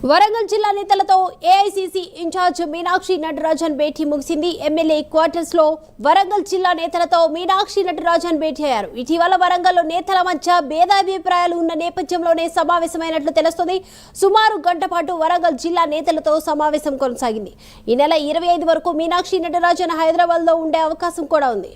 వరంగల్ జిల్లా నేతలతో AICC incharge Meenakshi Natarajan భేటీ ముగిసింది. ఎమ్మెల్యే క్వార్టర్స్ లో వరంగల్ జిల్లా నేతలతో మీనాక్షి నటరాజన్ భేటీ అయ్యారు. ఇటీవల వరంగల్ నేతల మధ్య భేదాభిప్రాయాలు ఉన్న నేపథ్యంలోనే సమావేశమైనట్లు తెలుస్తుంది. సుమారు గంట పాటు వరంగల్ జిల్లా నేతలతో సమావేశం కొనసాగింది. ఈ నెల 25 వరకు మీనాక్షి నటరాజన్ హైదరాబాద్ లో ఉండే అవకాశం కూడా ఉంది.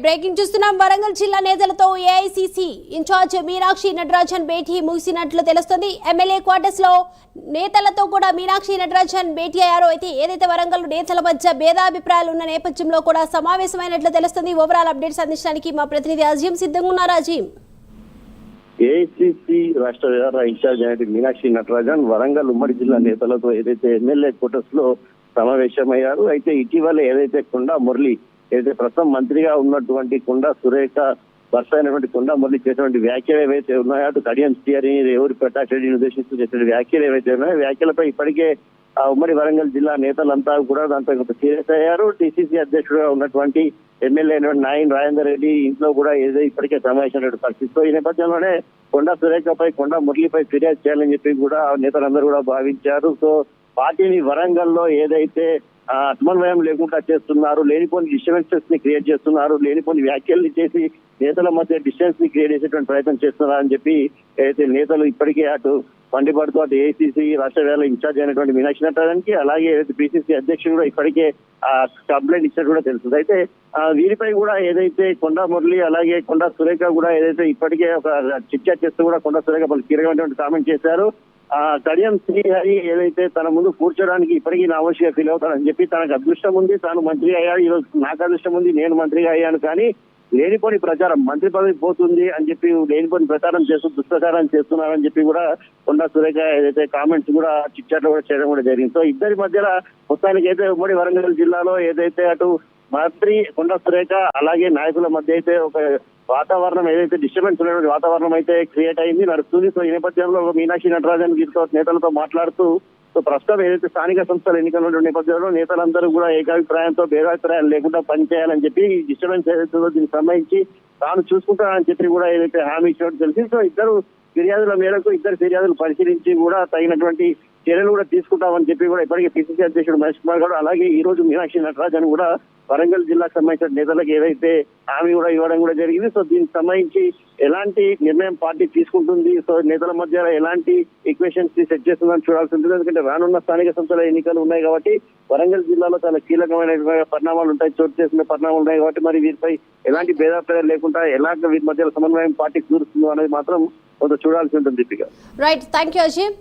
బ్రేకింగ్ చూస్తున్నాం. వరంగల్ జిల్లా నేతలతో ఏఐసీసీ ఇన్ఛార్జ్ మీనాక్షి నటరాజన్ భేటీ ముగిసినట్లు తెలుస్తుంది. ఎమ్మెల్యే క్వార్టర్స్ లో నేతలతో కూడా మీనాక్షి నటరాజన్ భేటీ అయ్యారు. అయితే ఏదైతే వరంగల్ నేతల మధ్య భేదాభిప్రాయాలు ఉన్న నేపథ్యంలో కూడా సమావేశమైనట్లు తెలుస్తుంది. ఓవరాల్ అప్డేట్స్ అందించడానికి మా ప్రతినిధి అజీం సిద్ధంగా ఉన్నారు. అజీం, ఏఐసీసీ రాష్ట్ర వ్యవహార ఇన్ఛార్జ్ అయిన మీనాక్షి నటరాజన్ వరంగల్ ఉమ్మడి జిల్లా నేతలతో ఏదైతే ఎమ్మెల్యే క్వార్టర్స్ లో సమావేశమయ్యారు. అయితే ఇటీవల ఏదైతే కొండా మురళి ఏదైతే ప్రస్తుతం మంత్రిగా ఉన్నటువంటి కొండా సురేఖ భర్త అయినటువంటి కొండా మురళి చేసినటువంటి వ్యాఖ్యలు ఏవైతే ఉన్నాయో, అటు కడియం శ్రీహరి ఎవరి ప్రకాష్ రెడ్డిని ఉద్దేశిస్తూ చేసిన వ్యాఖ్యలు ఏవైతే ఉన్నాయో, వ్యాఖ్యలపై ఇప్పటికే ఉమ్మడి వరంగల్ జిల్లా నేతలంతా కూడా దాంతో సీరియస్ అయ్యారు. టీసీసీ అధ్యక్షుడుగా ఉన్నటువంటి ఎమ్మెల్యే నాయన్ రాజేందర్ రెడ్డి ఇంట్లో కూడా ఏదో ఇప్పటికే సమావేశమైనటువంటి పరిస్థితితో ఈ నేపథ్యంలోనే కొండా సురేఖపై కొండా మురళిపై ఫిర్యాదు చేయాలని చెప్పి కూడా నేతలందరూ కూడా భావించారు. సో పార్టీని వరంగల్లో ఏదైతే సమన్వయం లేకుండా చేస్తున్నారు, లేనిపోని డిస్టర్బెన్సెస్ ని క్రియేట్ చేస్తున్నారు, లేనిపోని వ్యాఖ్యల్ని చేసి నేతల మధ్య డిస్టెన్స్ ని క్రియేట్ చేసేటువంటి ప్రయత్నం చేస్తున్నారని చెప్పి ఏదైతే నేతలు ఇప్పటికే అటు మండిపడుతూ అటు ఏఐసీసీ రాష్ట్ర వ్యవహారాల ఇన్ఛార్జ్ అయినటువంటి మీనాక్షి నటరాజన్కి, అలాగే ఏదైతే పిసిసి అధ్యక్షుడు కూడా ఇప్పటికే కంప్లైంట్ ఇచ్చినట్టు కూడా తెలుస్తుంది. అయితే వీరిపై కూడా ఏదైతే కొండా మురళి అలాగే కొండా సురేఖ కూడా ఏదైతే ఇప్పటికే ఒక చిట్చాట్ చేస్తూ కూడా కొండా సురేఖ పలు కీలకమైనటువంటి కామెంట్ చేశారు. కడియం శ్రీహరి ఏదైతే తన ముందు కూర్చోడానికి ఇప్పటికీ నా అవశ్యంగా ఫీల్ అవుతాడని చెప్పి, తనకు అదృష్టం ఉంది, తాను మంత్రిగా అయ్యాడు, ఈ రోజు నాకు అదృష్టం ఉంది, నేను మంత్రిగా అయ్యాను, కానీ లేనిపోని ప్రచారం మంత్రి పదవి పోతుంది అని చెప్పి లేనిపోని ప్రచారం చేస్తూ దుష్ప్రచారం చేస్తున్నారని చెప్పి కూడా కొండా సురేఖ ఏదైతే కామెంట్స్ కూడా చిట్చాట్లు కూడా చేయడం కూడా జరిగింది. సో ఇద్దరి మధ్యలో మొత్తానికి అయితే ఉమ్మడి వరంగల్ జిల్లాలో ఏదైతే అటు మంత్రి కొండా సురేఖ అలాగే నాయకుల మధ్య అయితే ఒక వాతావరణం ఏదైతే డిస్టర్బెన్స్ ఉన్నటువంటి వాతావరణం అయితే క్రియేట్ అయింది, నడుస్తుంది. సో ఈ నేపథ్యంలో మీనాక్షి నటరాజన్ నేతలతో మాట్లాడుతూ సో ప్రస్తుతం ఏదైతే స్థానిక సంస్థల ఎన్నికల నేపథ్యంలో నేతలందరూ కూడా ఏకాభిప్రాయంతో భేదాభిప్రాయాలు లేకుండా పనిచేయాలని చెప్పి డిస్టర్బెన్స్ ఏదైతే దీనికి సంబంధించి తాను చూసుకుంటానని చెప్పి కూడా ఏదైతే హామీ ఇచ్చినట్టు తెలిసింది. సో ఇద్దరు ఫిర్యాదుల మేరకు ఇద్దరు ఫిర్యాదులు పరిశీలించి కూడా తగినటువంటి చర్యలు కూడా తీసుకుంటామని చెప్పి కూడా ఇప్పటికే పిసిసి అధ్యక్షుడు మహేష్ కుమార్ గౌడ్ అలాగే ఈ రోజు మీనాక్షి నటరాజన్ కూడా వరంగల్ జిల్లాకు సంబంధించిన నేతలకు ఏదైతే హామీ కూడా ఇవ్వడం కూడా జరిగింది. సో దీనికి సంబంధించి ఎలాంటి నిర్ణయం పార్టీ తీసుకుంటుంది, సో నేతల మధ్య ఎలాంటి ఈక్వేషన్స్ ని సెట్ చేస్తుందని చూడాల్సి ఉంటుంది. ఎందుకంటే రానున్న స్థానిక సంస్థల ఎన్నికలు ఉన్నాయి కాబట్టి వరంగల్ జిల్లాలో చాలా కీలకమైన పరిణామాలు ఉంటాయి, చోటు చేసిన పరిణామాలు ఉన్నాయి కాబట్టి మరి వీరిపై ఎలాంటి భేదాభిప్రాయాలు లేకుండా ఎలాంటి వీరి మధ్య సమన్వయం పార్టీ కూరుస్తుందో అనేది మాత్రం కొంత చూడాల్సి ఉంటుంది. Right, thank you Azeem.